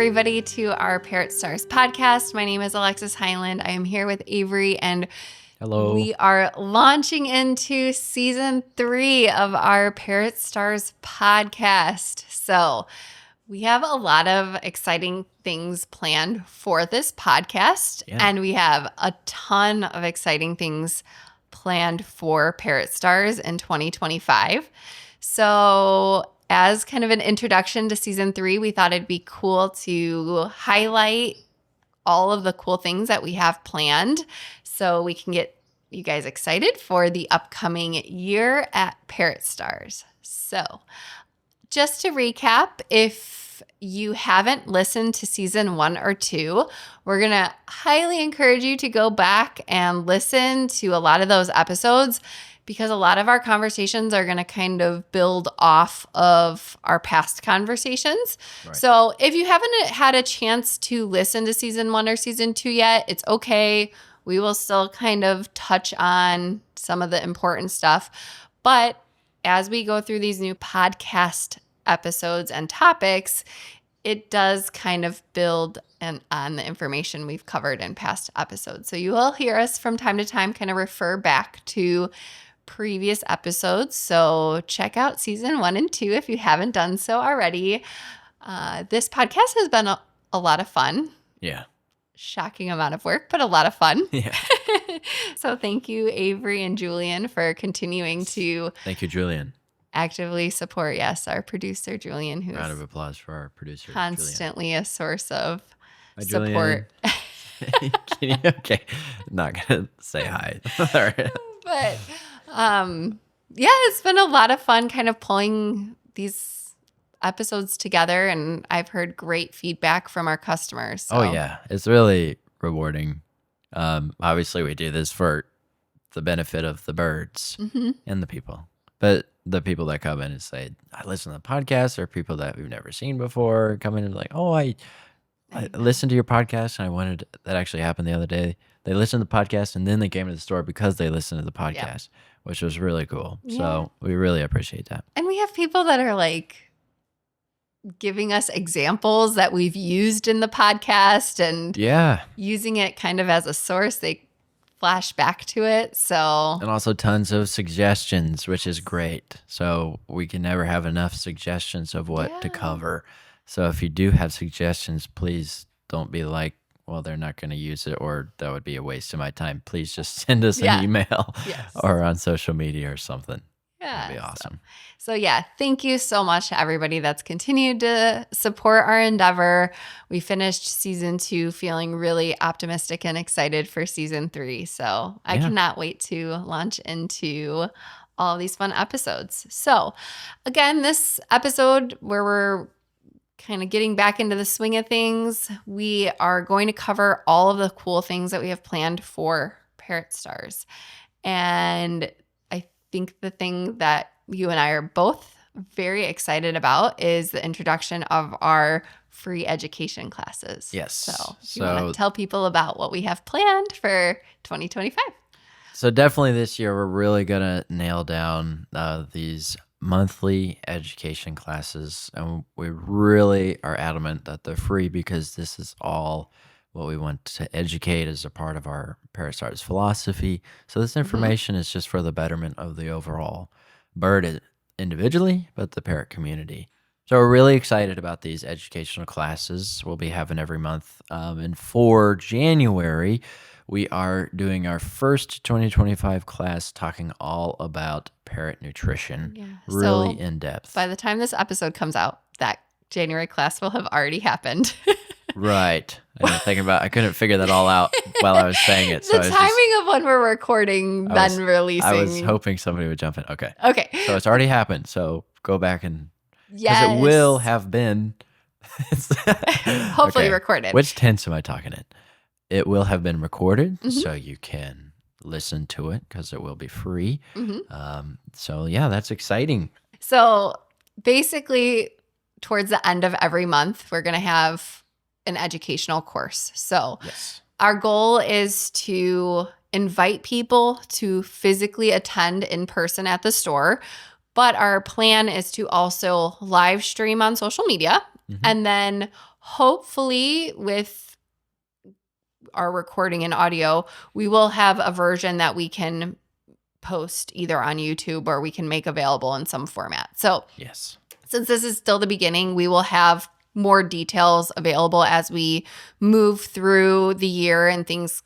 everybody, to our Parrot Stars podcast. My name is Alexis Highland. I am here with Avery, and hello. We are launching into season 3 of our Parrot Stars podcast. So we have a lot of exciting things planned for this podcast, and we have a ton of exciting things planned for Parrot Stars in 2025. So as kind of an introduction to season 3, we thought it'd be cool to highlight all of the cool things that we have planned so we can get you guys excited for the upcoming year at Parrot Stars. So just to recap, if you haven't listened to season 1 or 2, we're going to highly encourage you to go back and listen to a lot of those episodes, because a lot of our conversations are going to kind of build off of our past conversations. Right. So if you haven't had a chance to listen to season 1 or season 2 yet, it's okay. We will still kind of touch on some of the important stuff. But as we go through these new podcast episodes and topics, it does kind of build on the information we've covered in past episodes. So you will hear us from time to time kind of refer back to previous episodes. So check out season 1 and 2 if you haven't done so already. This podcast has been a lot of fun. Yeah. Shocking amount of work, but a lot of fun. Yeah. So thank you, Avery and Julian, for continuing to Thank you, Julian. Actively support, our producer, Julian, who's round of applause for our producer, constantly Julian. A source of hi, support. Okay. Not going to say hi. All right. But it's been a lot of fun kind of pulling these episodes together, and I've heard great feedback from our customers. So. Oh yeah, it's really rewarding. Obviously we do this for the benefit of the birds and the people, but the people that come in and say, I listen to the podcast, or people that we've never seen before come in and like, oh, I listened to your podcast, and that actually happened the other day. They listened to the podcast and then they came to the store because they listened to the podcast, which was really cool. Yeah. So we really appreciate that. And we have people that are like giving us examples that we've used in the podcast and using it kind of as a source. They flash back to it. And also tons of suggestions, which is great. So we can never have enough suggestions of what to cover. So if you do have suggestions, please don't be like, well, they're not going to use it, or that would be a waste of my time. Please just send us an email or on social media or something. Yeah. That'd be awesome. So thank you so much to everybody that's continued to support our endeavor. We finished season 2 feeling really optimistic and excited for season 3. So I cannot wait to launch into all these fun episodes. So again, this episode where we're kind of getting back into the swing of things, we are going to cover all of the cool things that we have planned for Parrot Stars. And I think the thing that you and I are both very excited about is the introduction of our free education classes. Yes. So you want to tell people about what we have planned for 2025? So definitely this year, we're really going to nail down these monthly education classes, and we really are adamant that they're free, because this is all what we want to educate as a part of our Parrot Stars philosophy. So this information is just for the betterment of the overall bird individually, but the parrot community. So we're really excited about these educational classes we'll be having every month. And for January, we are doing our first 2025 class talking all about parrot nutrition, really in depth. By the time this episode comes out, that January class will have already happened. Right. I couldn't figure that all out while I was saying it. So the timing of when we're recording, releasing. I was hoping somebody would jump in. Okay. So it's already happened. So go back and, because it will have been. Hopefully recorded. Which tense am I talking in? It will have been recorded, so you can listen to it because it will be free. That's exciting. So basically, towards the end of every month, we're going to have an educational course. So our goal is to invite people to physically attend in person at the store, but our plan is to also live stream on social media and then hopefully with our recording and audio, we will have a version that we can post either on YouTube or we can make available in some format. So Yes. since this is still the beginning, we will have more details available as we move through the year and things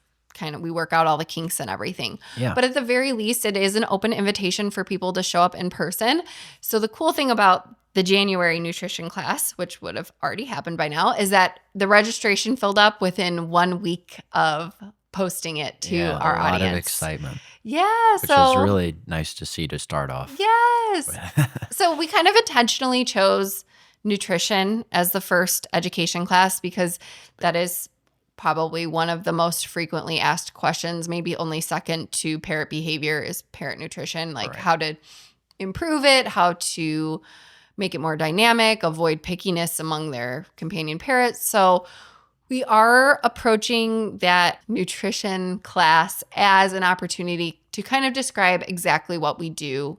we work out all the kinks and everything. Yeah. But at the very least, it is an open invitation for people to show up in person. So the cool thing about the January nutrition class, which would have already happened by now, is that the registration filled up within 1 week of posting it to our audience. A lot of excitement. Yeah. Which is really nice to see to start off. Yes. So we kind of intentionally chose nutrition as the first education class because that is probably one of the most frequently asked questions, maybe only second to parrot behavior is parrot nutrition, like how to improve it, how to make it more dynamic, avoid pickiness among their companion parrots. So we are approaching that nutrition class as an opportunity to kind of describe exactly what we do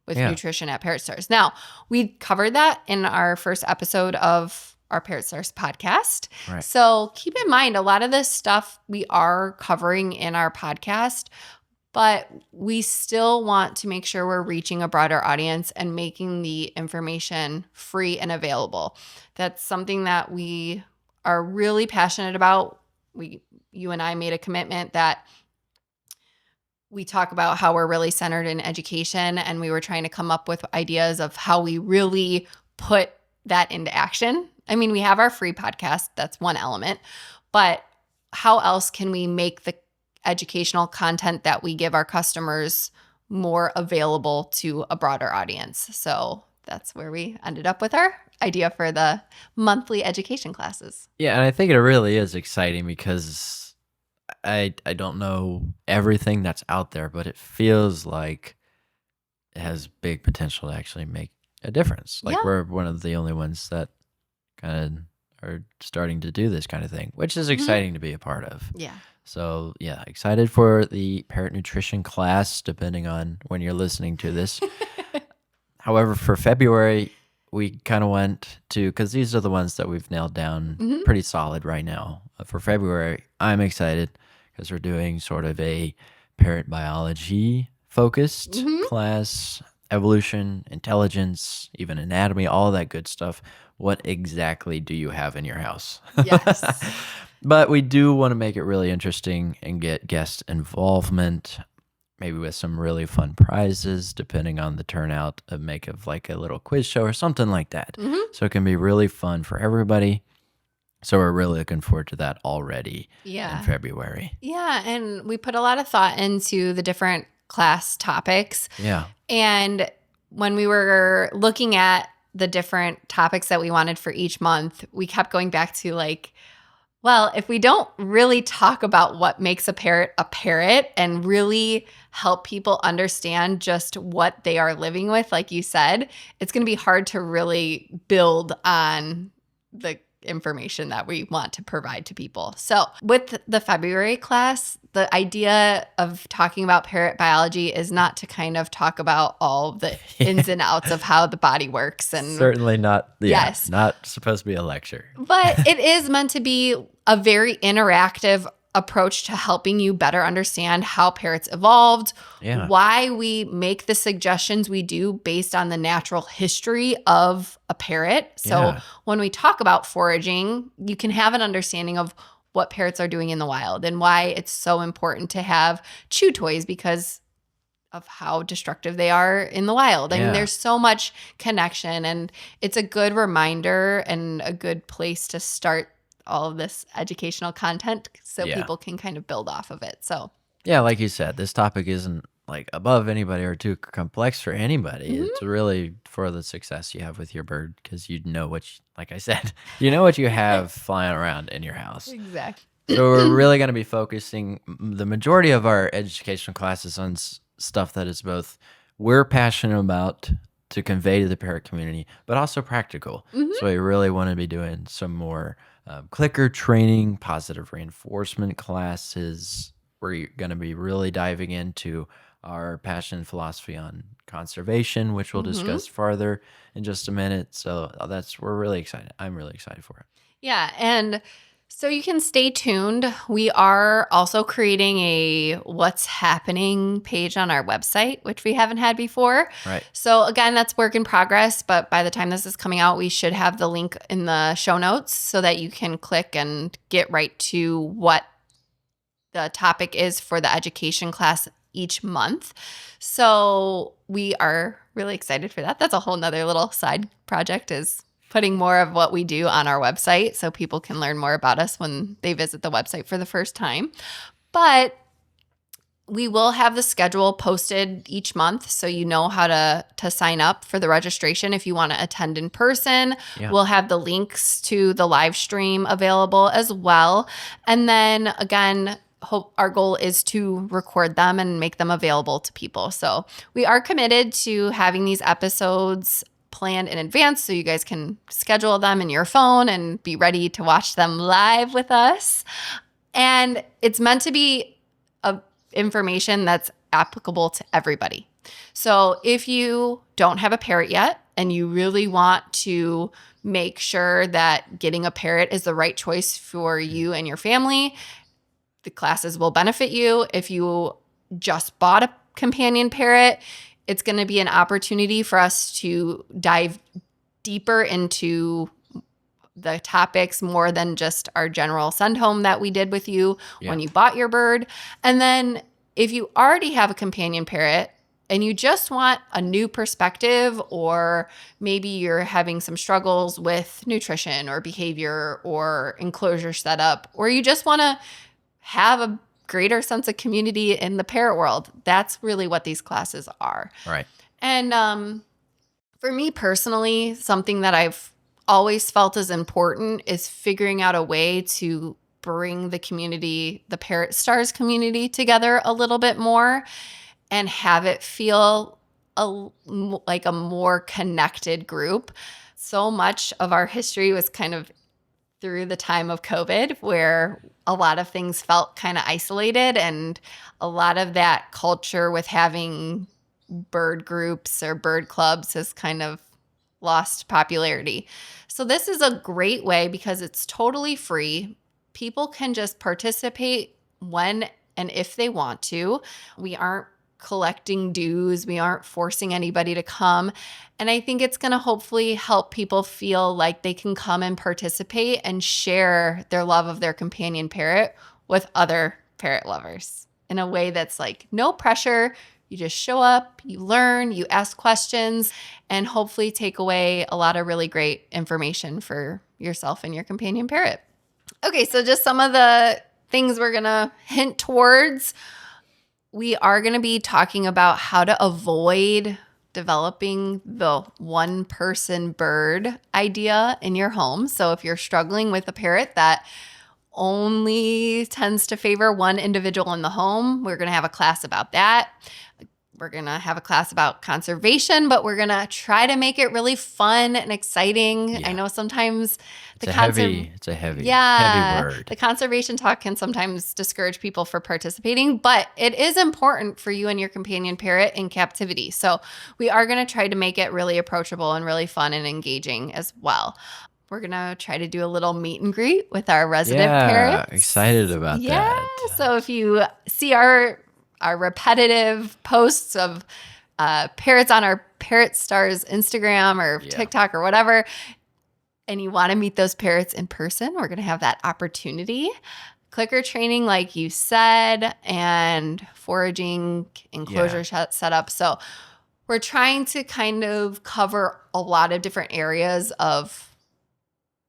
with nutrition at Parrot Stars. Now, we covered that in our first episode of our Parrot Stars podcast. Right. So keep in mind, a lot of this stuff we are covering in our podcast, but we still want to make sure we're reaching a broader audience and making the information free and available. That's something that we are really passionate about. You and I made a commitment that we talk about how we're really centered in education, and we were trying to come up with ideas of how we really put that into action. I mean, we have our free podcast. That's one element. But how else can we make the educational content that we give our customers more available to a broader audience? So that's where we ended up with our idea for the monthly education classes. Yeah, and I think it really is exciting because I don't know everything that's out there, but it feels like it has big potential to actually make a difference. Like we're one of the only ones that kind of are starting to do this kind of thing, which is exciting to be a part of. Yeah. So yeah, excited for the parrot nutrition class, depending on when you're listening to this. However, for February, we kind of went to, because these are the ones that we've nailed down pretty solid right now. For February, I'm excited because we're doing sort of a parrot biology focused class, evolution, intelligence, even anatomy, all that good stuff. What exactly do you have in your house? Yes. But we do want to make it really interesting and get guest involvement, maybe with some really fun prizes, depending on the turnout, make of like a little quiz show or something like that. So it can be really fun for everybody. So we're really looking forward to that already in February. Yeah, and we put a lot of thought into the different class topics. Yeah. And when we were looking at the different topics that we wanted for each month, we kept going back to like, well, if we don't really talk about what makes a parrot and really help people understand just what they are living with, like you said, it's going to be hard to really build on the information that we want to provide to people. So with the February class, the idea of talking about parrot biology is not to kind of talk about all the ins and outs of how the body works. And certainly not. Yes. Not supposed to be a lecture. But it is meant to be a very interactive approach to helping you better understand how parrots evolved, why we make the suggestions we do based on the natural history of a parrot. So when we talk about foraging, you can have an understanding of what parrots are doing in the wild and why it's so important to have chew toys because of how destructive they are in the wild. I mean, there's so much connection, and it's a good reminder and a good place to start all of this educational content so people can kind of build off of it. So yeah, like you said, this topic isn't like above anybody or too complex for anybody. It's really for the success you have with your bird because you know what, like I said, you know what you have flying around in your house. Exactly. So we're really going to be focusing the majority of our educational classes on stuff that is both we're passionate about to convey to the parrot community, but also practical. So we really want to be doing some more clicker training, positive reinforcement classes. We're going to be really diving into our passion and philosophy on conservation, which we'll discuss farther in just a minute. So we're really excited. I'm really excited for it. Yeah, and so you can stay tuned. We are also creating a what's happening page on our website, which we haven't had before. Right. So again, that's work in progress, but by the time this is coming out, we should have the link in the show notes so that you can click and get right to what the topic is for the education class each month. So we are really excited for that. That's a whole nother little side project, is putting more of what we do on our website so people can learn more about us when they visit the website for the first time. But we will have the schedule posted each month so you know how to sign up for the registration if you want to attend in person. Yeah. We'll have the links to the live stream available as well. And then again, our goal is to record them and make them available to people. So we are committed to having these episodes planned in advance so you guys can schedule them in your phone and be ready to watch them live with us. And it's meant to be information that's applicable to everybody. So if you don't have a parrot yet and you really want to make sure that getting a parrot is the right choice for you and your family, the classes will benefit you. If you just bought a companion parrot, it's going to be an opportunity for us to dive deeper into the topics more than just our general send home that we did with you when you bought your bird. And then if you already have a companion parrot and you just want a new perspective, or maybe you're having some struggles with nutrition or behavior or enclosure setup, or you just want to have a greater sense of community in the parrot world, that's really what these classes are. Right. And for me personally, something that I've always felt is important is figuring out a way to bring the community, the Parrot Stars community, together a little bit more and have it feel like a more connected group. So much of our history was kind of through the time of COVID, where a lot of things felt kind of isolated, and a lot of that culture with having bird groups or bird clubs has kind of lost popularity. So this is a great way because it's totally free. People can just participate when and if they want to. We aren't collecting dues. We aren't forcing anybody to come. And I think it's going to hopefully help people feel like they can come and participate and share their love of their companion parrot with other parrot lovers in a way that's like no pressure. You just show up, you learn, you ask questions, and hopefully take away a lot of really great information for yourself and your companion parrot. Okay, so just some of the things we're going to hint towards. We are going to be talking about how to avoid developing the one-person bird idea in your home. So if you're struggling with a parrot that only tends to favor one individual in the home, we're going to have a class about that. We're going to have a class about conservation, but we're going to try to make it really fun and exciting. Yeah. I know sometimes it's a heavy word. The conservation talk can sometimes discourage people for participating, but it is important for you and your companion parrot in captivity. So we are going to try to make it really approachable and really fun and engaging as well. We're going to try to do a little meet and greet with our resident parrots. Excited about that. So if you see our repetitive posts of parrots on our Parrot Stars Instagram or TikTok or whatever, and you want to meet those parrots in person, we're going to have that opportunity. Clicker training, like you said, and foraging, enclosure setup. So we're trying to kind of cover a lot of different areas of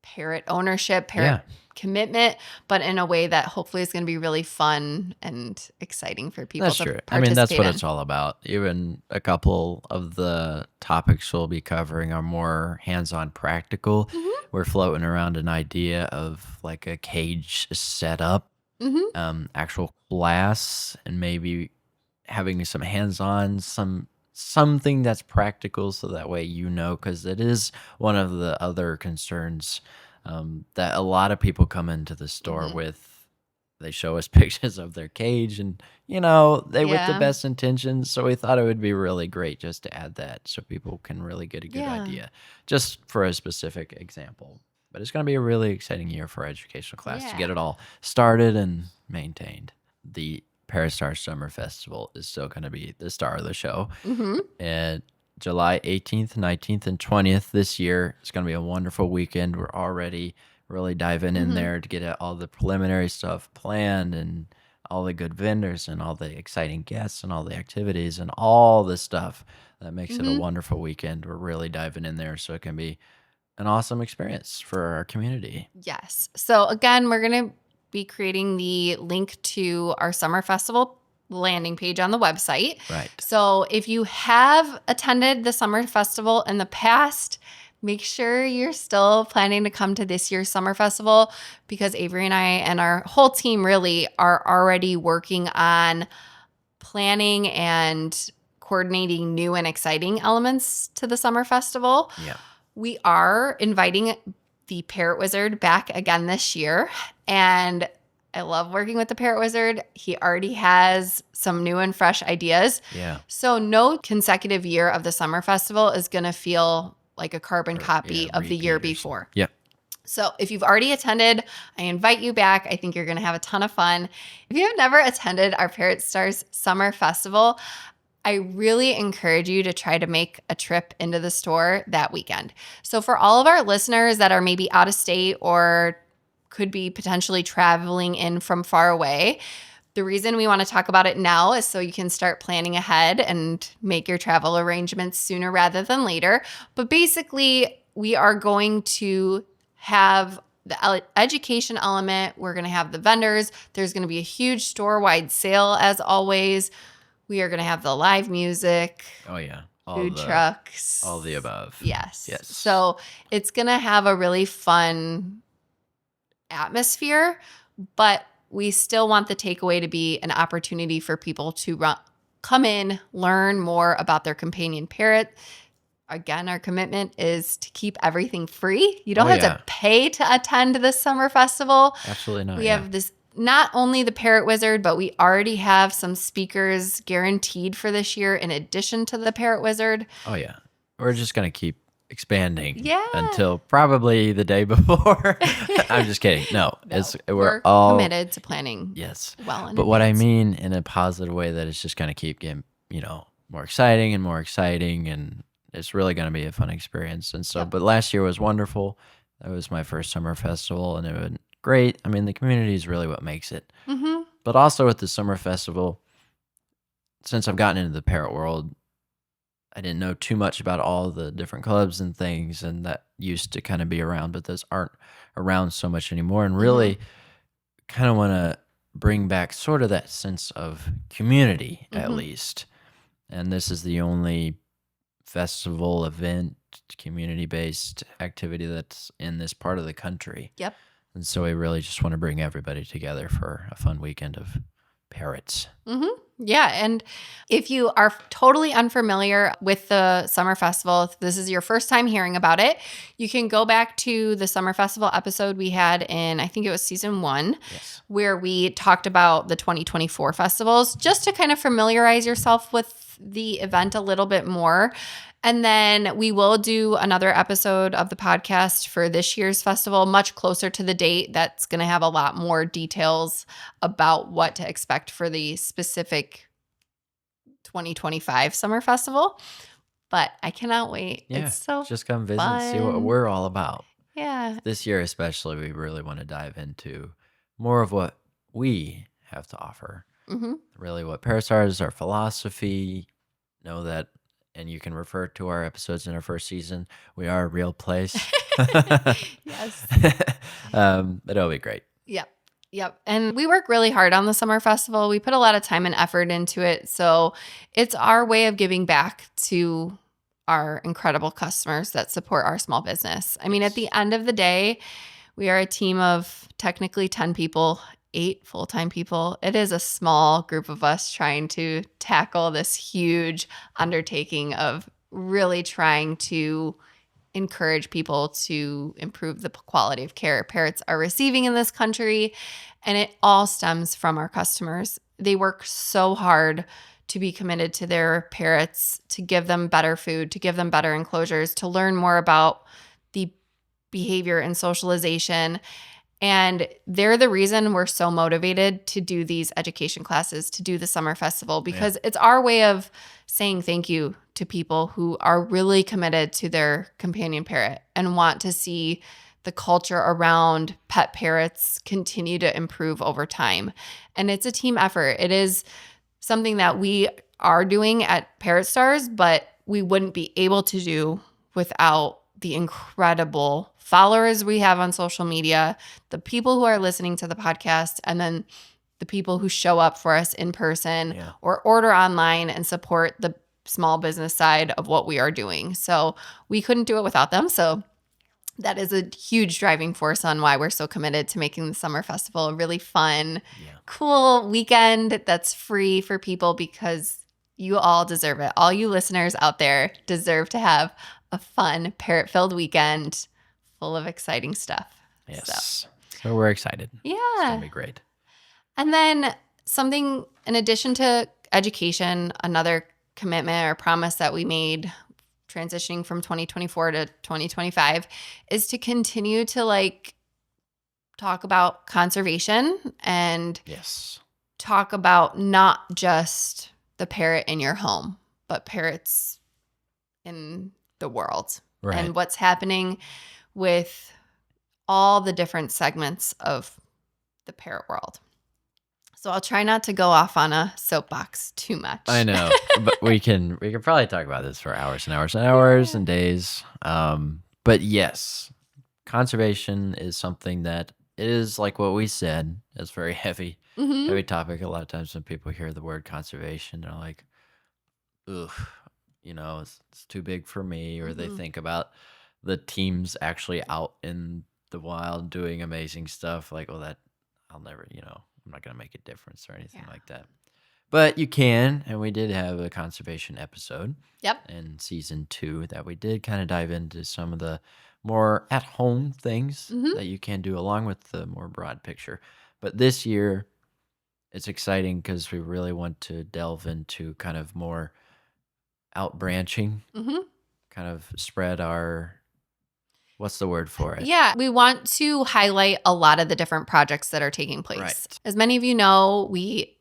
parrot ownership, parrot commitment, but in a way that hopefully is going to be really fun and exciting for people That's to true. participate I mean, that's what in. it's all about. Even a couple of the topics we'll be covering are more hands-on practical. Mm-hmm. We're floating around an idea of like a cage setup, actual class, and maybe having some hands-on, something that's practical, so that way because it is one of the other concerns that a lot of people come into the store with. They show us pictures of their cage and, they with the best intentions. So we thought it would be really great just to add that so people can really get a good idea just for a specific example. But it's going to be a really exciting year for educational class to get Yeah. it all started and maintained. The Parrot Star Summer Festival is still going to be the star of the show. Mm-hmm. And July 18th, 19th, and 20th this year. It's going to be a wonderful weekend. We're already really diving in there to get all the preliminary stuff planned and all the good vendors and all the exciting guests and all the activities and all the stuff that makes it a wonderful weekend. We're really diving in there so it can be an awesome experience for our community. Yes. So again, we're going to be creating the link to our summer festival landing page on the website. Right. So if you have attended the summer festival in the past, make sure you're still planning to come to this year's summer festival, because Avery and I and our whole team really are already working on planning and coordinating new and exciting elements to the summer festival. Yeah. We are inviting the Parrot Wizard back again this year, and I love working with the Parrot Wizard. He already has some new and fresh ideas. Yeah. So no consecutive year of the summer festival is going to feel like a carbon copy of the year before. Yeah. So if you've already attended, I invite you back. I think you're going to have a ton of fun. If you have never attended our Parrot Stars Summer Festival, I really encourage you to try to make a trip into the store that weekend. So for all of our listeners that are maybe out of state or could be potentially traveling in from far away, the reason we want to talk about it now is so you can start planning ahead and make your travel arrangements sooner rather than later. But basically, we are going to have the education element. We're going to have the vendors. There's going to be a huge store-wide sale as always. We are going to have the live music. Oh, yeah. Food trucks. All the above. Yes. Yes. So it's going to have a really fun atmosphere, but we still want the takeaway to be an opportunity for people to come in, learn more about their companion parrot. Again, our commitment is to keep everything free. You don't have to pay to attend this summer festival. Absolutely not. We have this, not only the Parrot Wizard, but we already have some speakers guaranteed for this year in addition to the Parrot Wizard. Oh, yeah. We're just going to keep expanding until probably the day before. I'm just kidding. No, we're all committed to planning. Yes. Well, but what I mean in a positive way, that it's just going to keep getting, more exciting, and it's really going to be a fun experience. And so, but last year was wonderful. That was my first summer festival, and it was great. I mean, the community is really what makes it. Mm-hmm. But also with the summer festival, since I've gotten into the parrot world, I didn't know too much about all the different clubs and things, and that used to kind of be around, but those aren't around so much anymore. And really kind of want to bring back sort of that sense of community, at least. And this is the only festival event, community-based activity that's in this part of the country. Yep. And so we really just want to bring everybody together for a fun weekend of parrots. Mm-hmm. Yeah. And if you are totally unfamiliar with the Summer Festival, if this is your first time hearing about it, you can go back to the Summer Festival episode we had in, I think it was season 1, where we talked about the 2024 festivals, just to kind of familiarize yourself with the event a little bit more. And then we will do another episode of the podcast for this year's festival, much closer to the date. That's going to have a lot more details about what to expect for the specific 2025 Summer Festival. But I cannot wait. Yeah, it's so just come visit fun. and see what we're all about. Yeah. This year especially, we really want to dive into more of what we have to offer. Mm-hmm. Really what Parrot Stars is, our philosophy. Know that. And you can refer to our episodes in our first season. We are a real place. Yes. But it'll be great. Yep. And we work really hard on the Summer Festival. We put a lot of time and effort into it. So it's our way of giving back to our incredible customers that support our small business. I mean, at the end of the day, we are a team of technically 10 people, 8 full-time people. It is a small group of us trying to tackle this huge undertaking of really trying to encourage people to improve the quality of care parrots are receiving in this country. And it all stems from our customers. They work so hard to be committed to their parrots, to give them better food, to give them better enclosures, to learn more about the behavior and socialization. And they're the reason we're so motivated to do these education classes, to do the summer festival, because it's our way of saying thank you to people who are really committed to their companion parrot and want to see the culture around pet parrots continue to improve over time. And it's a team effort. It is something that we are doing at Parrot Stars, but we wouldn't be able to do without the incredible followers we have on social media, the people who are listening to the podcast, and then the people who show up for us in person or order online and support the small business side of what we are doing. So we couldn't do it without them. So that is a huge driving force on why we're so committed to making the summer festival a really fun, cool weekend that's free for people, because you all deserve it. All you listeners out there deserve to have a fun parrot-filled weekend full of exciting stuff. Yes. So we're excited. Yeah. It's going to be great. And then something in addition to education, another commitment or promise that we made transitioning from 2024 to 2025 is to continue to talk about conservation and talk about not just the parrot in your home, but parrots in the world and what's happening with all the different segments of the parrot world. So I'll try not to go off on a soapbox too much. I know, but we can probably talk about this for hours and hours and hours and days. But yes, conservation is something that is like what we said. It's very heavy topic. A lot of times when people hear the word conservation, they're like, ugh, it's too big for me. Or they think about the teams actually out in the wild doing amazing stuff. Like, well, that I'll never, I'm not going to make a difference or anything like that. But you can, and we did have a conservation episode in season 2 that we did kind of dive into some of the more at-home things that you can do along with the more broad picture. But this year, it's exciting because we really want to delve into kind of more out-branching, kind of spread our... What's the word for it? Yeah, we want to highlight a lot of the different projects that are taking place. Right. As many of you know, we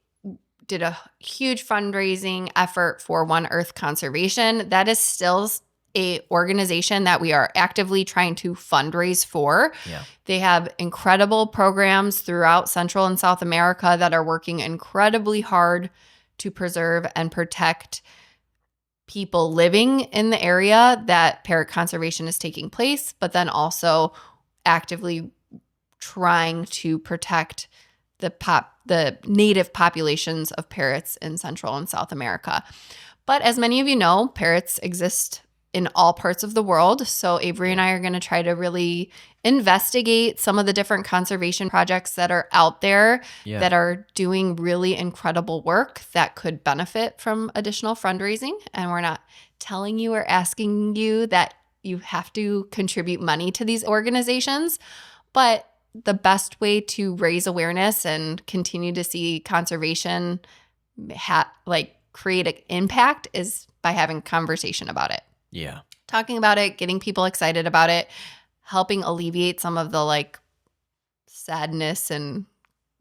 did a huge fundraising effort for One Earth Conservation. That is still a organization that we are actively trying to fundraise for. Yeah. They have incredible programs throughout Central and South America that are working incredibly hard to preserve and protect people living in the area that parrot conservation is taking place, but then also actively trying to protect the native populations of parrots in Central and South America. But as many of you know, parrots exist in all parts of the world. So Avery and I are going to try to really investigate some of the different conservation projects that are out there that are doing really incredible work that could benefit from additional fundraising. And we're not telling you or asking you that you have to contribute money to these organizations, but the best way to raise awareness and continue to see conservation create an impact is by having a conversation about it. Yeah. Talking about it, getting people excited about it, helping alleviate some of the sadness and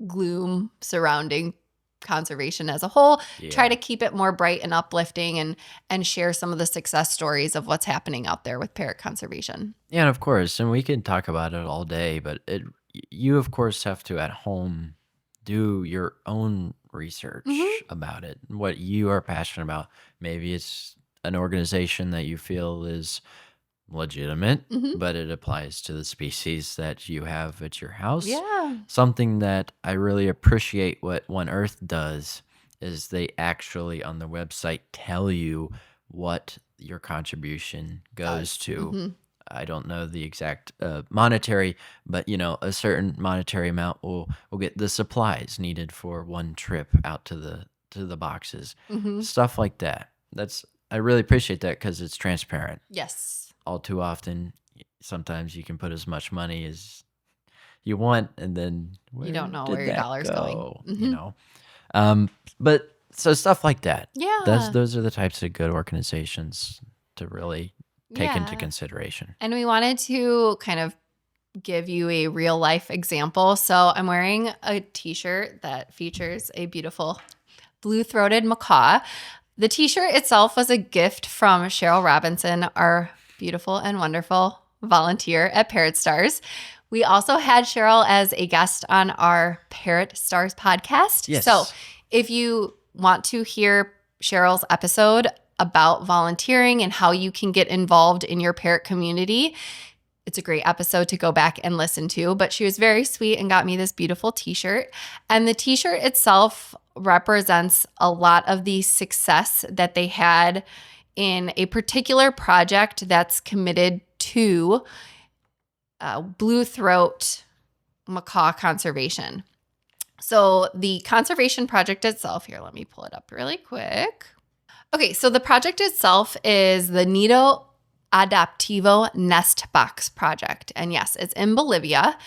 gloom surrounding conservation as a whole. Try to keep it more bright and uplifting and share some of the success stories of what's happening out there with parrot conservation. Yeah, and of course, and we can talk about it all day, but you of course have to at home do your own research about it, what you are passionate about. Maybe it's an organization that you feel is legitimate, but it applies to the species that you have at your house. Yeah. Something that I really appreciate what One Earth does is they actually on the website tell you what your contribution goes to. I don't know the exact monetary, but a certain monetary amount will get the supplies needed for one trip out to the boxes, stuff like that. I really appreciate that because it's transparent. Yes. All too often, sometimes you can put as much money as you want, and then you don't know where your dollar's going. But so stuff like that. Yeah. Those are the types of good organizations to really take into consideration. And we wanted to kind of give you a real life example. So I'm wearing a t-shirt that features a beautiful blue-throated macaw. The t-shirt itself was a gift from Cheryl Robinson, our beautiful and wonderful volunteer at Parrot Stars. We also had Cheryl as a guest on our Parrot Stars podcast. Yes. So if you want to hear Cheryl's episode about volunteering and how you can get involved in your parrot community, it's a great episode to go back and listen to. But she was very sweet and got me this beautiful t-shirt. And the t-shirt itself represents a lot of the success that they had in a particular project that's committed to blue throat macaw conservation. So the conservation project itself, here, let me pull it up really quick. Okay, so the project itself is the Nido Adaptivo Nest Box project. And yes, it's in Bolivia.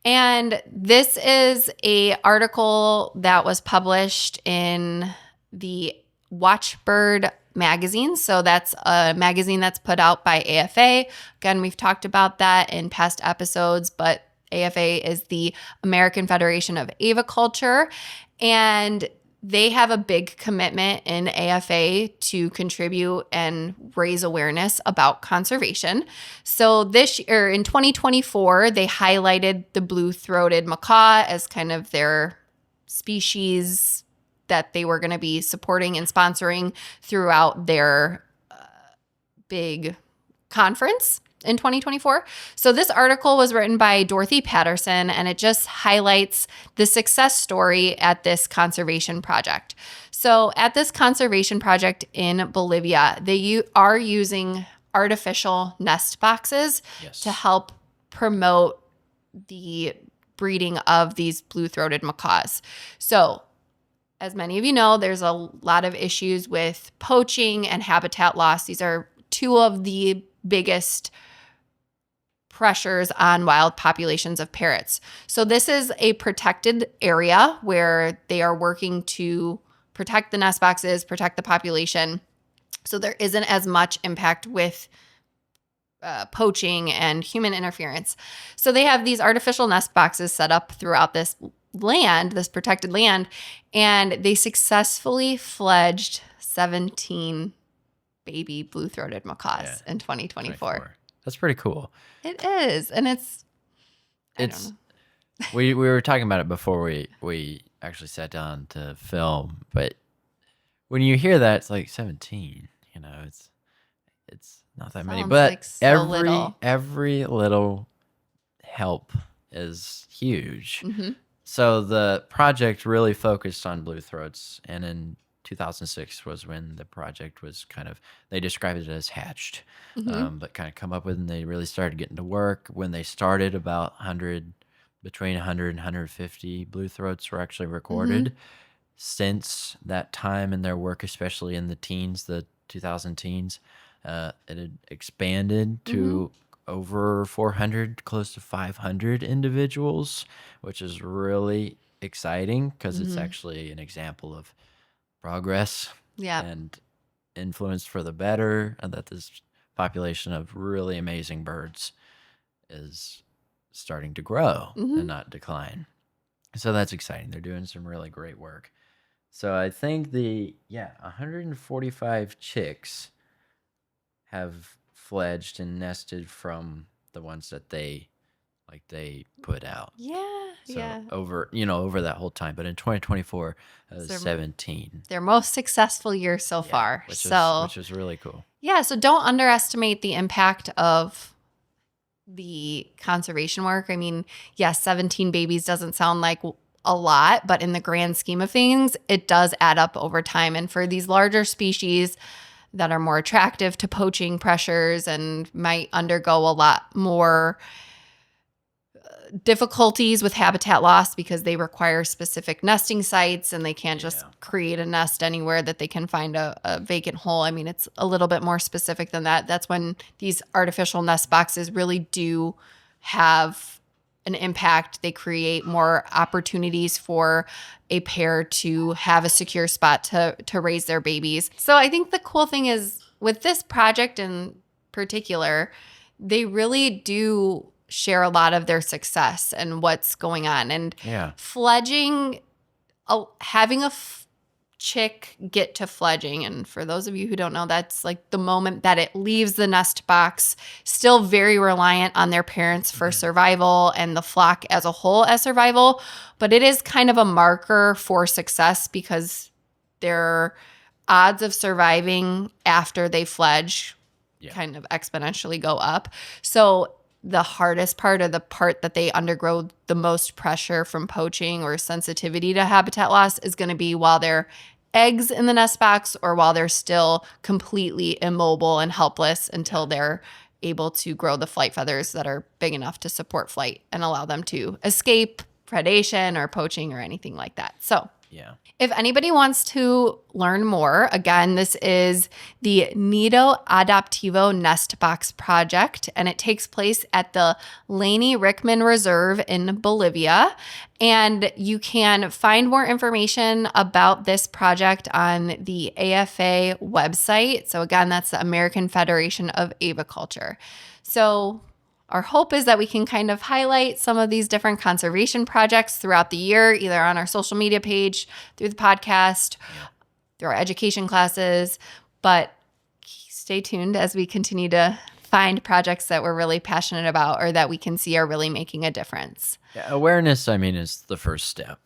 And this is a article that was published in the Watchbird magazine. So that's a magazine that's put out by AFA. Again, we've talked about that in past episodes, but AFA is the American Federation of Aviculture. And they have a big commitment in AFA to contribute and raise awareness about conservation. So this year, in 2024, they highlighted the blue-throated macaw as kind of their species that they were going to be supporting and sponsoring throughout their big conference in 2024. So this article was written by Dorothy Patterson, and it just highlights the success story at this conservation project. So at this conservation project in Bolivia, they are using artificial nest boxes to help promote the breeding of these blue-throated macaws. So as many of you know, there's a lot of issues with poaching and habitat loss. These are two of the biggest pressures on wild populations of parrots. So this is a protected area where they are working to protect the nest boxes, protect the population. So there isn't as much impact with poaching and human interference. So they have these artificial nest boxes set up throughout this land, this protected land, and they successfully fledged 17 baby blue-throated macaws in 2024. That's pretty cool. It is, and it's we were talking about it before we actually sat down to film, but when you hear that, it's like 17. You know, it's not that many, but like so every little help is huge. Mm-hmm. So the project really focused on blue throats, and in 2006 was when the project was they described it as hatched, but kind of come up with, and they really started getting to work. When they started, between 100 and 150 blue throats were actually recorded. Since that time in their work, especially in the teens, the 2000 teens, it had expanded to over 400, close to 500 individuals, which is really exciting because it's actually an example of progress and influence for the better, and that this population of really amazing birds is starting to grow and not decline. So that's exciting. They're doing some really great work. So I think 145 chicks have fledged and nested from the ones that they put out. So over that whole time, but in 2024 it was 17. Their most successful year so far. Which is really cool. Yeah, so don't underestimate the impact of the conservation work. I mean, yes, 17 babies doesn't sound like a lot, but in the grand scheme of things, it does add up over time. And for these larger species that are more attractive to poaching pressures and might undergo a lot more difficulties with habitat loss because they require specific nesting sites, and they can't just create a nest anywhere that they can find a vacant hole. I mean, it's a little bit more specific than that. That's when these artificial nest boxes really do have an impact. They create more opportunities for a pair to have a secure spot to raise their babies. So I think the cool thing is with this project in particular, they really do share a lot of their success and what's going on. And Yeah. fledging, having a chick get to fledging, and for those of you who don't know, that's like the moment that it leaves the nest box, still very reliant on their parents for survival and the flock as a whole as survival, but it is kind of a marker for success because their odds of surviving after they fledge kind of exponentially go up. So the hardest part, or the part that they undergo the most pressure from poaching or sensitivity to habitat loss, is going to be while they're eggs in the nest box or while they're still completely immobile and helpless until they're able to grow the flight feathers that are big enough to support flight and allow them to escape predation or poaching or anything like that. So if anybody wants to learn more, again, this is the Nido Adaptivo Nest Box Project, and it takes place at the Laney Rickman Reserve in Bolivia. And you can find more information about this project on the AFA website. So again, that's the American Federation of Aviculture. So our hope is that we can kind of highlight some of these different conservation projects throughout the year, either on our social media page, through the podcast, through our education classes. But stay tuned as we continue to find projects that we're really passionate about or that we can see are really making a difference. Yeah, awareness, I mean, is the first step.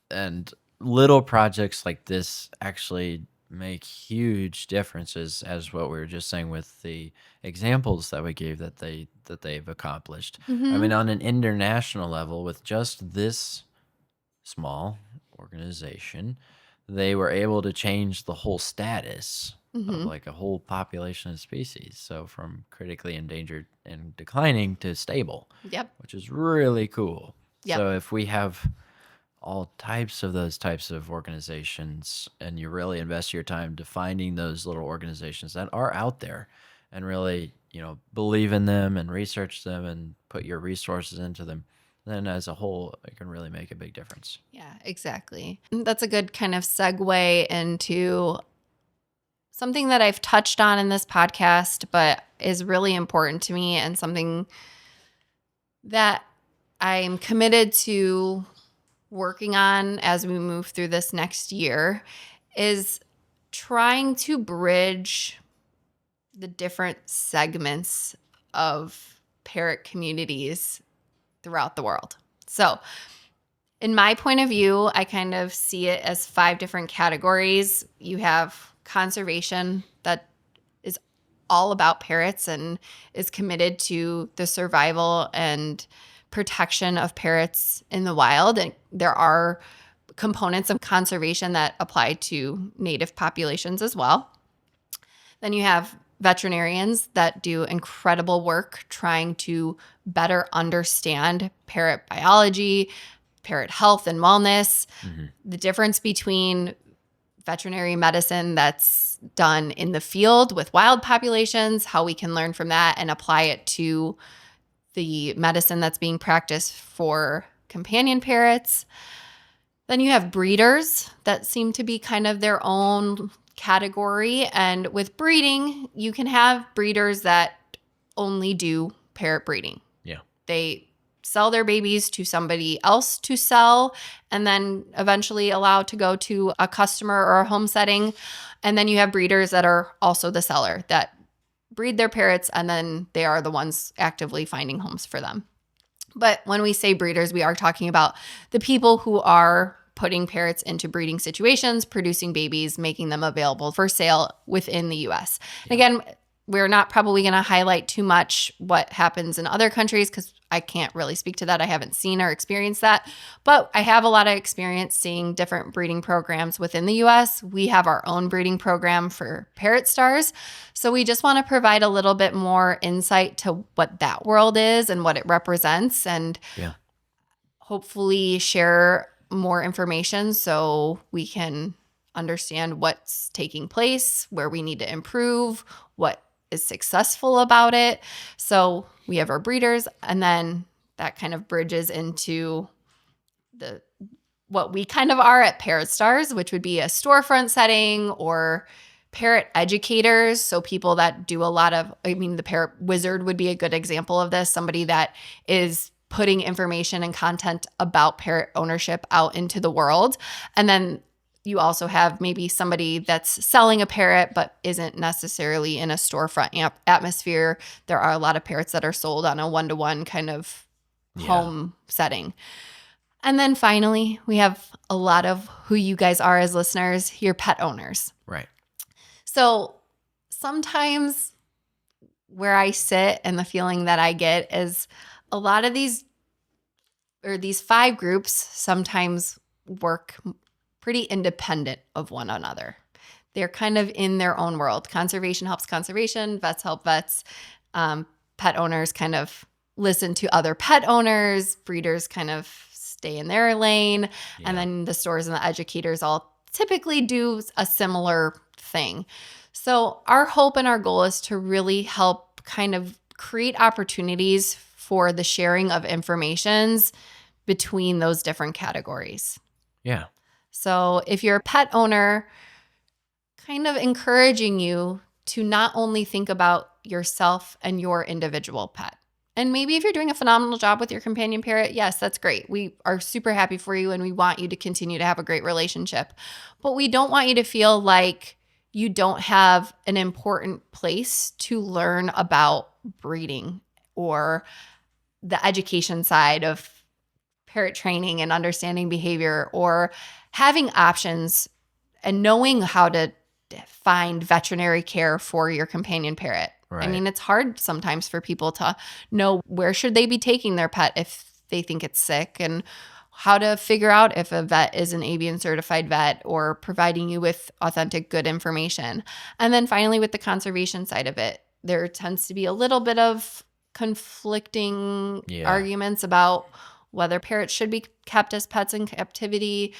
And little projects like this actually make huge differences, as what we were just saying with the examples that we gave that they've accomplished. I mean, on an international level, with just this small organization, they were able to change the whole status of like a whole population of species. So from critically endangered and declining to stable, which is really cool. So if we have all types of those types of organizations, and you really invest your time to finding those little organizations that are out there and really, believe in them and research them and put your resources into them, then as a whole, it can really make a big difference. Yeah, exactly. That's a good kind of segue into something that I've touched on in this podcast, but is really important to me and something that I'm committed to working on as we move through this next year, is trying to bridge the different segments of parrot communities throughout the world. So in my point of view, I kind of see it as 5 different categories. You have conservation, that is all about parrots and is committed to the survival and protection of parrots in the wild. And there are components of conservation that apply to native populations as well. Then you have veterinarians that do incredible work trying to better understand parrot biology, parrot health and wellness, the difference between veterinary medicine that's done in the field with wild populations, how we can learn from that and apply it to the medicine that's being practiced for companion parrots. Then you have breeders that seem to be kind of their own category. And with breeding, you can have breeders that only do parrot breeding. Yeah. They sell their babies to somebody else to sell and then eventually allow to go to a customer or a home setting. And then you have breeders that are also the seller that breed their parrots, and then they are the ones actively finding homes for them. But when we say breeders, we are talking about the people who are putting parrots into breeding situations, producing babies, making them available for sale within the U.S. And again, we're not probably going to highlight too much what happens in other countries because I can't really speak to that. I haven't seen or experienced that. But I have a lot of experience seeing different breeding programs within the U.S. We have our own breeding program for parrot stars. So we just want to provide a little bit more insight to what that world is and what it represents, and hopefully share more information so we can understand what's taking place, where we need to improve, what is successful about it. So we have our breeders, and then that kind of bridges into what we kind of are at Parrot Stars, which would be a storefront setting or parrot educators, so people that do a lot of, the parrot wizard would be a good example of this, somebody that is putting information and content about parrot ownership out into the world. And then you also have maybe somebody that's selling a parrot but isn't necessarily in a storefront atmosphere. There are a lot of parrots that are sold on a one-to-one kind of home setting. And then finally, we have a lot of who you guys are as listeners, your pet owners. Right. So sometimes where I sit and the feeling that I get is a lot of these 5 groups sometimes work pretty independent of one another. They're kind of in their own world. Conservation helps conservation, vets help vets. Pet owners kind of listen to other pet owners, breeders kind of stay in their lane, and then the stores and the educators all typically do a similar thing. So our hope and our goal is to really help kind of create opportunities for the sharing of informations between those different categories. Yeah. So if you're a pet owner, kind of encouraging you to not only think about yourself and your individual pet. And maybe if you're doing a phenomenal job with your companion parrot, yes, that's great. We are super happy for you and we want you to continue to have a great relationship. But we don't want you to feel like you don't have an important place to learn about breeding or the education side of parrot training and understanding behavior, or having options and knowing how to find veterinary care for your companion parrot. Right. It's hard sometimes for people to know where should they be taking their pet if they think it's sick, and how to figure out if a vet is an avian certified vet, or providing you with authentic, good information. And then finally, with the conservation side of it, there tends to be a little bit of conflicting arguments about whether parrots should be kept as pets in captivity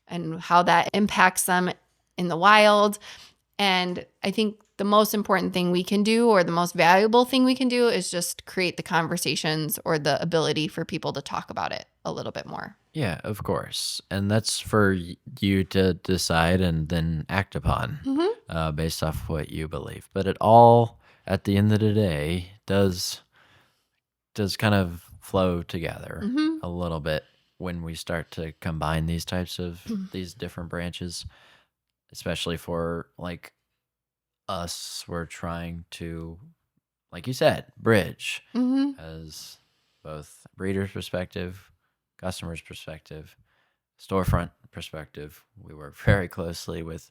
and how that impacts them in the wild. And I think the most important thing we can do, or the most valuable thing we can do, is just create the conversations or the ability for people to talk about it a little bit more. Yeah, of course. And that's for you to decide and then act upon based off what you believe. But it all, at the end of the day, does kind of flow together a little bit when we start to combine these types of these different branches, especially for like us. We're trying to, like you said, bridge as both breeder's perspective, customer's perspective, storefront perspective. We work very closely with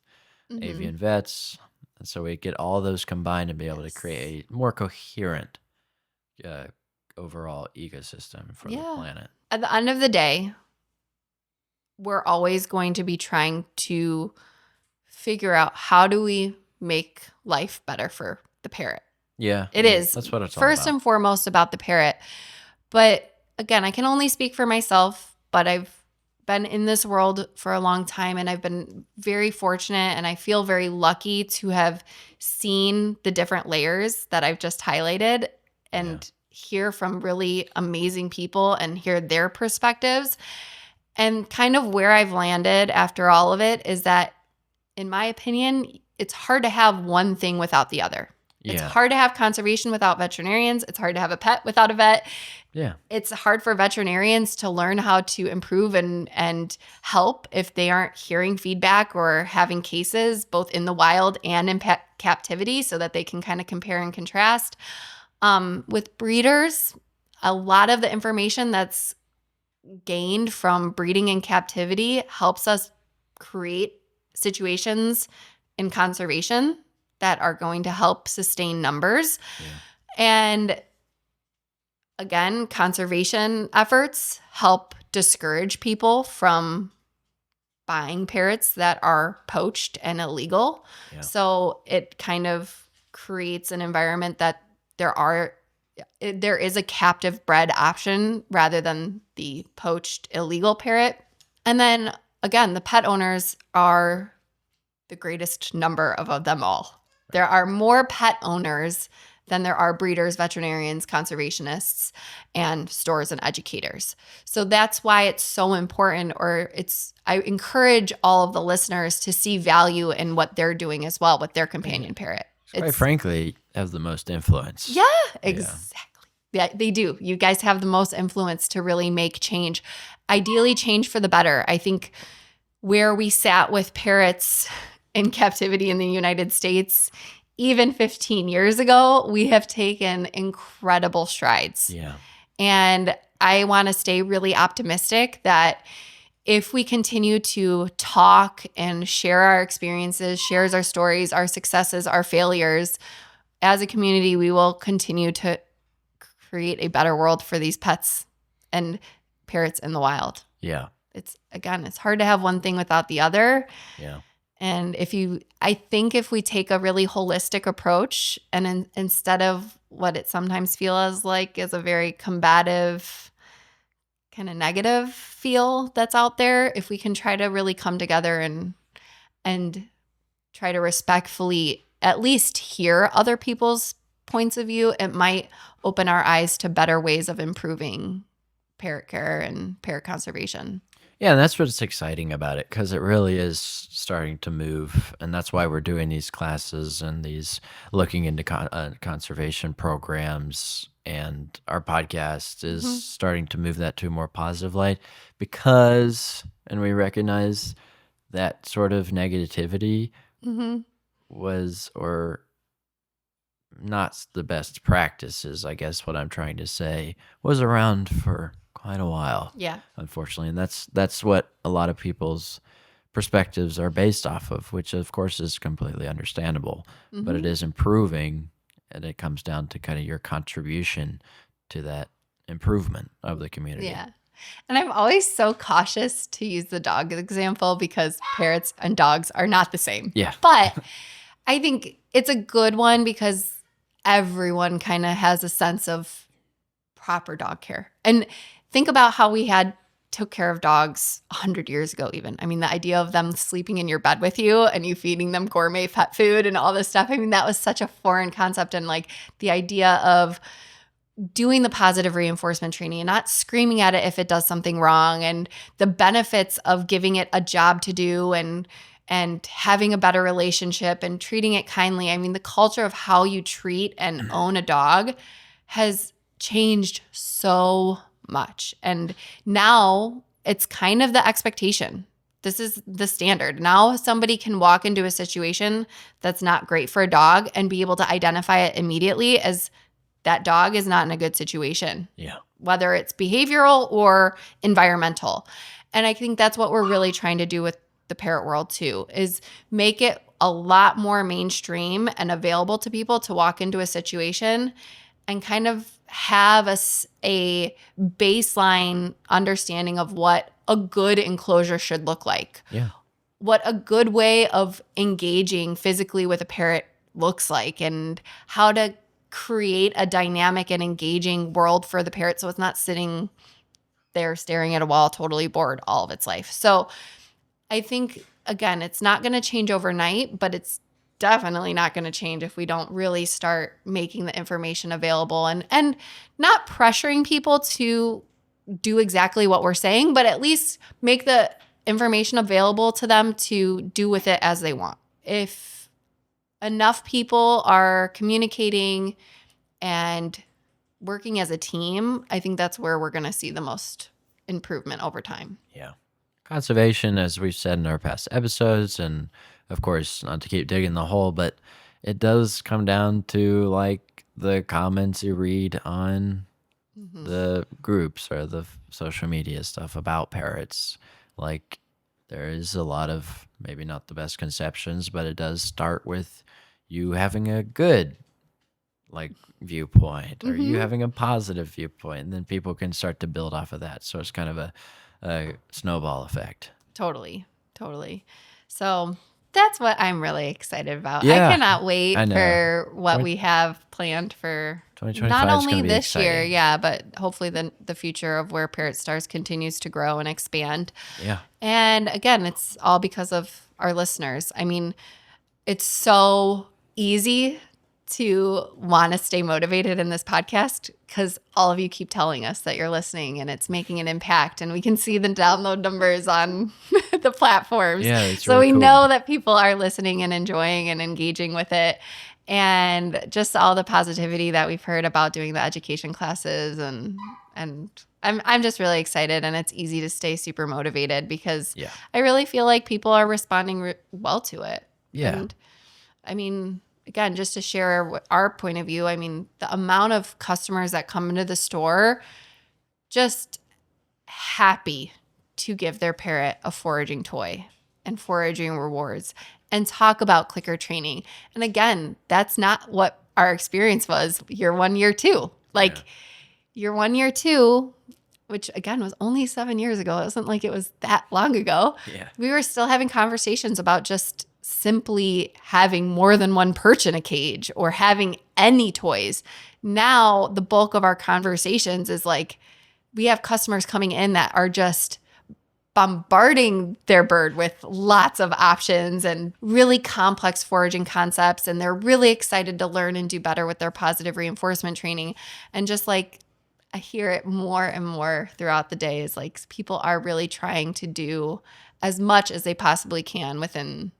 avian vets, and so we get all those combined and be able to create a more coherent overall ecosystem for the planet. At the end of the day, we're always going to be trying to figure out how do we make life better for the parrot. Yeah. It is. That's what it's all first about. and foremost about the parrot. But again, I can only speak for myself, but I've been in this world for a long time, and I've been very fortunate, and I feel very lucky to have seen the different layers that I've just highlighted and hear from really amazing people and hear their perspectives. And kind of where I've landed after all of it is that, in my opinion, it's hard to have one thing without the other. Yeah. It's hard to have conservation without veterinarians. It's hard to have a pet without a vet. Yeah. It's hard for veterinarians to learn how to improve and help if they aren't hearing feedback or having cases both in the wild and in pet captivity, so that they can kind of compare and contrast. With breeders, a lot of the information that's gained from breeding in captivity helps us create situations in conservation that are going to help sustain numbers. Yeah. And again, conservation efforts help discourage people from buying parrots that are poached and illegal. Yeah. So it kind of creates an environment that there is a captive bred option rather than the poached illegal parrot. And then again, the pet owners are the greatest number of them all. There are more pet owners than there are breeders, veterinarians, conservationists, and stores and educators. So that's why it's so important, I encourage all of the listeners to see value in what they're doing as well with their companion parrot. Quite frankly, have the most influence. Yeah, exactly. Yeah, they do. You guys have the most influence to really make change. Ideally, change for the better. I think where we sat with parrots in captivity in the United States, even 15 years ago, we have taken incredible strides. Yeah. And I want to stay really optimistic that if we continue to talk and share our experiences, shares our stories, our successes, our failures, as a community, we will continue to create a better world for these pets and parrots in the wild. Yeah. It's hard to have one thing without the other. Yeah. And I think if we take a really holistic approach and instead of what it sometimes feels like is a very combative, kind of negative feel that's out there, if we can try to really come together and try to respectfully at least hear other people's points of view, it might open our eyes to better ways of improving parrot care and parrot conservation. Yeah, and that's what's exciting about it, because it really is starting to move, and that's why we're doing these classes and these looking into conservation programs, and our podcast is starting to move that to a more positive light, and we recognize that sort of negativity was, or not the best practices, I guess what I'm trying to say, was around for quite a while. Yeah. Unfortunately. And that's what a lot of people's perspectives are based off of, which of course is completely understandable. But it is improving, and it comes down to kind of your contribution to that improvement of the community. Yeah. And I'm always so cautious to use the dog example because parrots and dogs are not the same. Yeah. But I think it's a good one because everyone kind of has a sense of proper dog care. And think about how we took care of dogs 100 years ago even. I mean, the idea of them sleeping in your bed with you and you feeding them gourmet pet food and all this stuff, I mean, that was such a foreign concept. And like the idea of doing the positive reinforcement training and not screaming at it if it does something wrong, and the benefits of giving it a job to do and having a better relationship and treating it kindly. I mean, the culture of how you treat and own a dog has changed so much. And now it's kind of the expectation. This is the standard. Now somebody can walk into a situation that's not great for a dog and be able to identify it immediately as that dog is not in a good situation. Yeah. Whether it's behavioral or environmental. And I think that's what we're really trying to do with the parrot world too, is make it a lot more mainstream and available to people to walk into a situation and kind of have a baseline understanding of what a good enclosure should look like. Yeah. What a good way of engaging physically with a parrot looks like, and how to create a dynamic and engaging world for the parrot so it's not sitting there staring at a wall totally bored all of its life. So I think, again, it's not going to change overnight, but it's definitely not going to change if we don't really start making the information available and not pressuring people to do exactly what we're saying, but at least make the information available to them to do with it as they want. If enough people are communicating and working as a team, I think that's where we're going to see the most improvement over time. Yeah. Conservation, as we've said in our past episodes, and of course, not to keep digging the hole, but it does come down to like the comments you read on the groups or the social media stuff about parrots. Like, there is a lot of maybe not the best conceptions, but it does start with you having a good viewpoint, or you having a positive viewpoint, and then people can start to build off of that. So it's kind of a snowball effect. Totally. So that's what I'm really excited about. Yeah, I cannot wait for what we have planned for 2025 not is only gonna be this year, exciting. but hopefully the future of where Parrot Stars continues to grow and expand. Yeah. And again, it's all because of our listeners. I mean, it's so easy to want to stay motivated in this podcast because all of you keep telling us that you're listening and it's making an impact, and we can see the download numbers on the platforms. Yeah, it's so really we cool. know that people are listening and enjoying and engaging with it. And just all the positivity that we've heard about doing the education classes, and I'm just really excited, and it's easy to stay super motivated because I really feel like people are responding well to it. Yeah. And I mean, again, just to share our point of view, I mean, the amount of customers that come into the store just happy to give their parrot a foraging toy and foraging rewards and talk about clicker training. And again, that's not what our experience was year 1, year 2. Like year 1, year 2, which again was only 7 years ago. It wasn't like it was that long ago. Yeah. We were still having conversations about just simply having more than one perch in a cage or having any toys. Now the bulk of our conversations is like we have customers coming in that are just bombarding their bird with lots of options and really complex foraging concepts. And they're really excited to learn and do better with their positive reinforcement training. And just like I hear it more and more throughout the day is like people are really trying to do as much as they possibly can within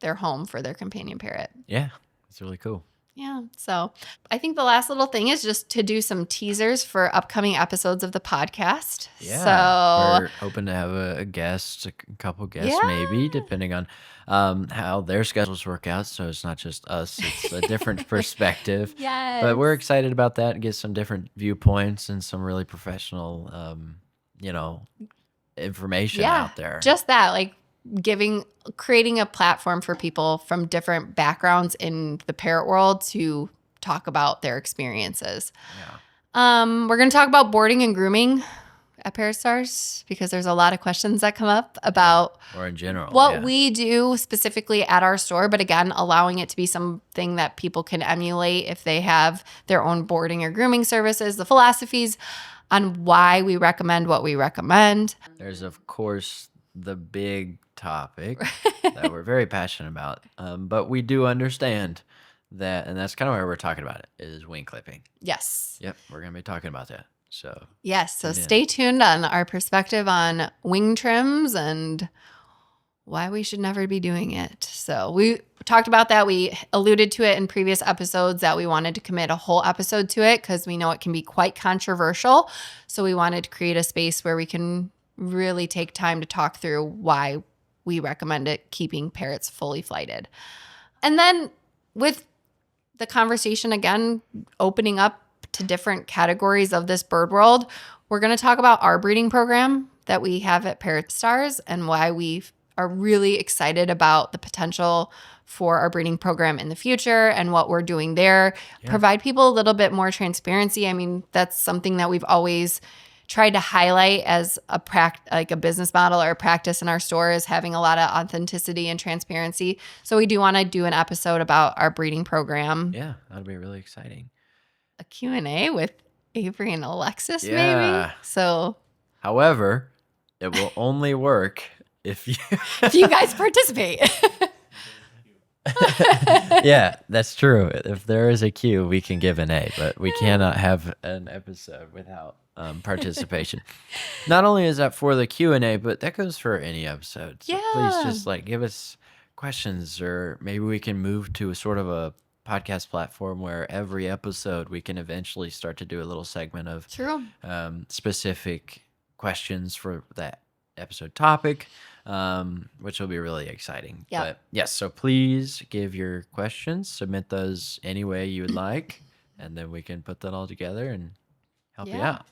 their home for their companion parrot. Yeah, it's really cool. Yeah. So I think the last little thing is just to do some teasers for upcoming episodes of the podcast. Yeah. So we're hoping to have a guest, a couple guests maybe, depending on how their schedules work out. So it's not just us, it's a different perspective. yes. But we're excited about that and get some different viewpoints and some really professional, information out there. Just that, like creating a platform for people from different backgrounds in the parrot world to talk about their experiences. Yeah. We're going to talk about boarding and grooming at Parrot Stars because there's a lot of questions that come up about or in general what we do specifically at our store, but again, allowing it to be something that people can emulate if they have their own boarding or grooming services, the philosophies on why we recommend what we recommend. There's, of course, the big topic that we're very passionate about, but we do understand that, and that's kind of why we're talking about it, is wing clipping. Yes. Yep, we're going to be talking about that. So yes, so stay tuned on our perspective on wing trims and why we should never be doing it. So we talked about that. We alluded to it in previous episodes that we wanted to commit a whole episode to it because we know it can be quite controversial. So we wanted to create a space where we can really take time to talk through why we recommend it, keeping parrots fully flighted. And then with the conversation, again, opening up to different categories of this bird world, we're going to talk about our breeding program that we have at Parrot Stars and why we are really excited about the potential for our breeding program in the future and what we're doing there. Yeah. Provide people a little bit more transparency. I mean, that's something that we've always tried to highlight as a business model or a practice in our store is having a lot of authenticity and transparency. So we do want to do an episode about our breeding program. Yeah, that'll be really exciting. A Q&A with Avery and Alexis, maybe. So, however, it will only work if you guys participate. Yeah, that's true. If there is a Q, we can give an A, but we cannot have an episode without participation. Not only is that for the Q&A, but that goes for any episode. So please just give us questions, or maybe we can move to a sort of a podcast platform where every episode we can eventually start to do a little segment of specific questions for that episode topic, which will be really exciting. Yep. But yes, so please give your questions, submit those any way you would like, and then we can put that all together and help you out.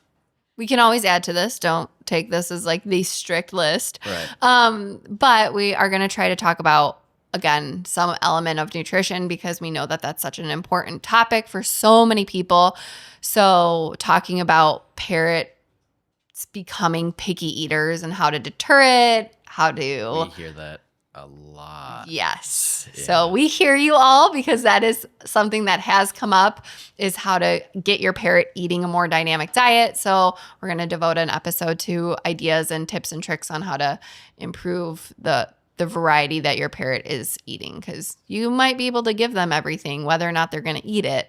We can always add to this. Don't take this as like the strict list. Right. But we are going to try to talk about, again, some element of nutrition because we know that that's such an important topic for so many people. So talking about parrots becoming picky eaters and how to deter it, We hear that a lot. Yes. Yeah. So we hear you all because that is something that has come up, is how to get your parrot eating a more dynamic diet. So we're going to devote an episode to ideas and tips and tricks on how to improve the the variety that your parrot is eating, because you might be able to give them everything. Whether or not they're going to eat it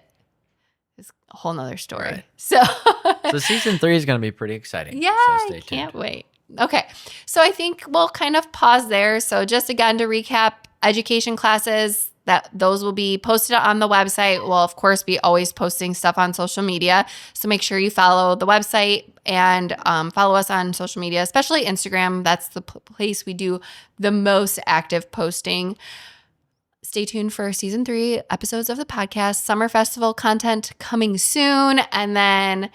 is a whole nother story. Right. So season 3 is going to be pretty exciting. Yeah, so I stay can't tuned. wait. Okay, so I think we'll kind of pause there. So just again to recap, education classes, those will be posted on the website. We'll, of course, be always posting stuff on social media. So make sure you follow the website and follow us on social media, especially Instagram. That's the place we do the most active posting. Stay tuned for season 3 episodes of the podcast, summer festival content coming soon, and then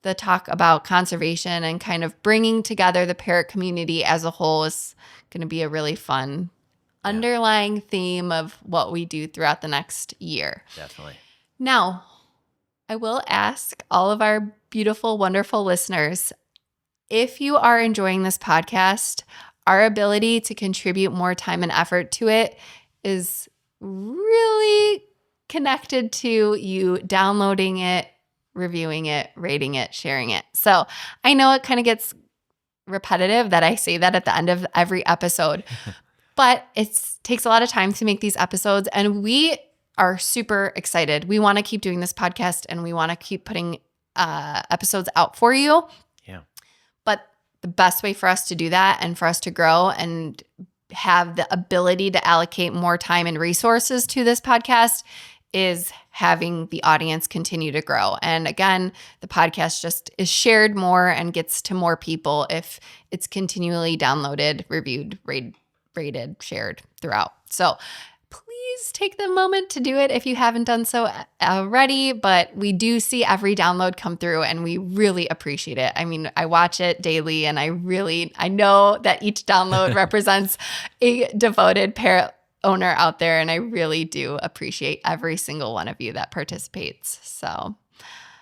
the talk about conservation and kind of bringing together the parrot community as a whole is going to be a really fun underlying theme of what we do throughout the next year. Definitely. Now, I will ask all of our beautiful, wonderful listeners, if you are enjoying this podcast, our ability to contribute more time and effort to it is really connected to you downloading it, reviewing it, rating it, sharing it. So I know it kind of gets repetitive that I say that at the end of every episode, but it takes a lot of time to make these episodes, and we are super excited. We want to keep doing this podcast, and we want to keep putting episodes out for you. Yeah. But the best way for us to do that and for us to grow and have the ability to allocate more time and resources to this podcast is having the audience continue to grow. And again, the podcast just is shared more and gets to more people if it's continually downloaded, reviewed, rated, shared throughout. So please take the moment to do it if you haven't done so already. But we do see every download come through, and we really appreciate it. I mean, I watch it daily, and I know that each download represents a devoted parrot owner out there, and I really do appreciate every single one of you that participates. So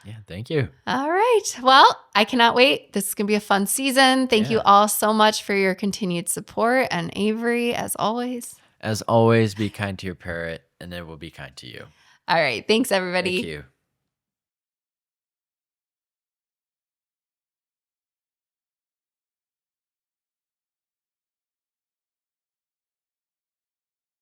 yeah, thank you. All right. Well, I cannot wait. This is going to be a fun season. Thank you all so much for your continued support. And Avery, as always, be kind to your parrot, and it will be kind to you. All right. Thanks, everybody. Thank you.